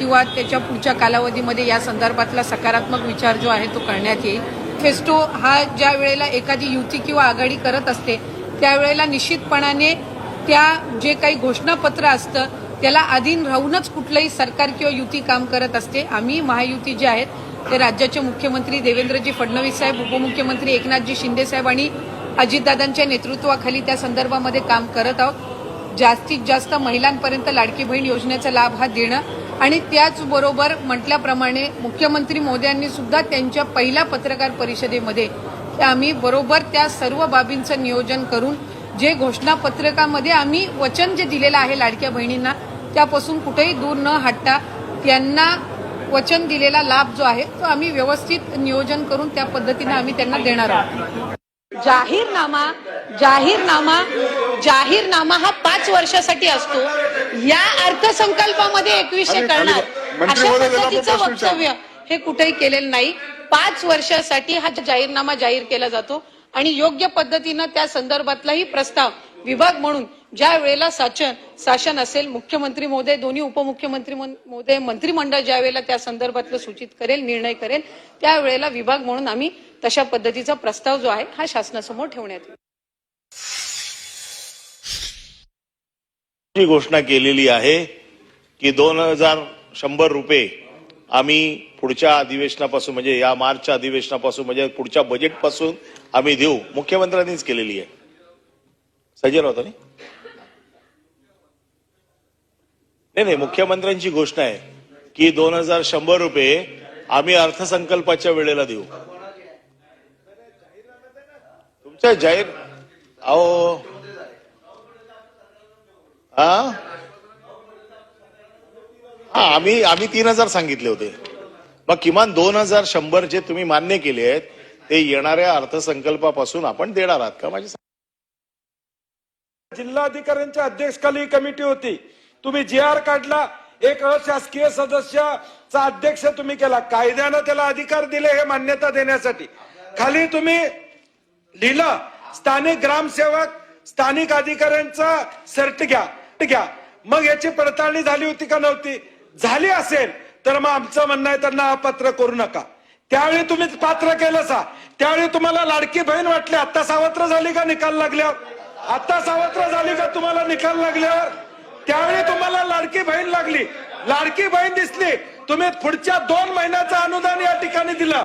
किंवा त्याच्या पुढच्या कालावधीमध्ये या संदर्भातला सकारात्मक विचार जो आहे तो करण्यात येईल। फेस्टो हा ज्या वेळेला एखादी युती किंवा आघाडी करत असते त्यावेळेला निश्चितपणाने त्या जे काही घोषणापत्र असतं त्याला अधीन राहूनच कुठलंही सरकार किंवा युती काम करत असते। आम्ही महायुती जे आहेत ते राज्याचे मुख्यमंत्री देवेंद्रजी फडणवीस साहेब, उपमुख्यमंत्री एकनाथजी शिंदे साहेब आणि अजितदादांच्या नेतृत्वाखाली त्या संदर्भामध्ये काम करत आहोत। जास्तीत जास्त महिलांपर्यंत लाडकी बहीण योजनेचा लाभ हा देणं आणि त्याचबरोबर म्हटल्याप्रमाणे मुख्यमंत्री मोदयांनी सुद्धा त्यांच्या पहिल्या पत्रकार परिषदेमध्ये आम्ही बरोबर त्या सर्व बाबींचं नियोजन करून जे घोषणापत्रकामध्ये आम्ही वचन जे दिलेलं आहे लाडक्या बहिणींना त्यापासून कुठेही दूर न हटता त्यांना वचन दिलेला लाभ जो आहे तो आम्ही व्यवस्थित नियोजन करून त्या पद्धतीने आम्ही त्यांना देणार आहोत। जाहीरनामा हा 5 वर्षासाठी असतो। या अर्थसंकल्पामध्ये 2100 करणार अशा पद्धतीचं वक्तव्य हे कुठेही केलेलं नाही। 5 वर्षासाठी हा जाहीरनामा जाहीर केला जातो आणि योग्य पद्धतीनं त्या संदर्भातलाही प्रस्ताव विभाग म्हणून ज्या वेळेला शासन असेल, मुख्यमंत्री महोदय, दोन्ही उपमुख्यमंत्री महोदय, मंत्रिमंडळ ज्या वेळेला त्या संदर्भातलं सूचित करेल, निर्णय करेल, त्यावेळेला विभाग म्हणून आम्ही तशा पद्धतीचा प्रस्ताव जो आहे हा शासनासमोर ठेवण्यात येईल। ही घोषणा केलेली आहे की 2100 रुपये आम्ही पुढच्या अधिवेशनापासून म्हणजे या मार्चच्या अधिवेशनापासून म्हणजे पुढच्या बजेटपासून आम्ही देऊ। मुख्यमंत्र्यांनीच केलेली आहे। सजय राऊतांनी नाही, मुख्यमंत्र्यांची घोषणा आहे की 2100 रुपये आम्ही अर्थसंकल्पाच्या वेळेला देऊ। तुमच्या जाहीर आम्ही 3000 सांगितले होते। मग किमान 2100 जे तुम्ही मान्य केले आहेत ते येणाऱ्या अर्थसंकल्पापासून आपण देणार आहात का? माझी जिल्हाधिकाऱ्यांच्या अध्यक्षखाली कमिटी होती, तुम्ही GR काढला, एक अशासकीय सदस्याचा अध्यक्ष तुम्ही केला, कायद्यानं त्याला अधिकार दिले हे मान्यता देण्यासाठी। खाली तुम्ही लिहिलं स्थानिक ग्रामसेवक, स्थानिक अधिकाऱ्यांचा सर्ट घ्या। मग याची पडताळणी झाली होती का नव्हती? झाली असेल तर मग आमचं म्हणणं आहे त्यांना अपात्र करू नका। त्यावेळी तुम्ही पात्र केलं सा, त्यावेळी तुम्हाला लाडकी बहीण वाटली, आता सावत्र झाली का निकाल लागल्यावर? आता सावत्र झाली का तुम्हाला निकाल लागल्यावर? त्यावेळी तुम्हाला लाडकी बहीण लागली, लाडकी बहीण दिसली, तुम्ही पुढच्या 2 महिन्याचं अनुदान या ठिकाणी दिलं।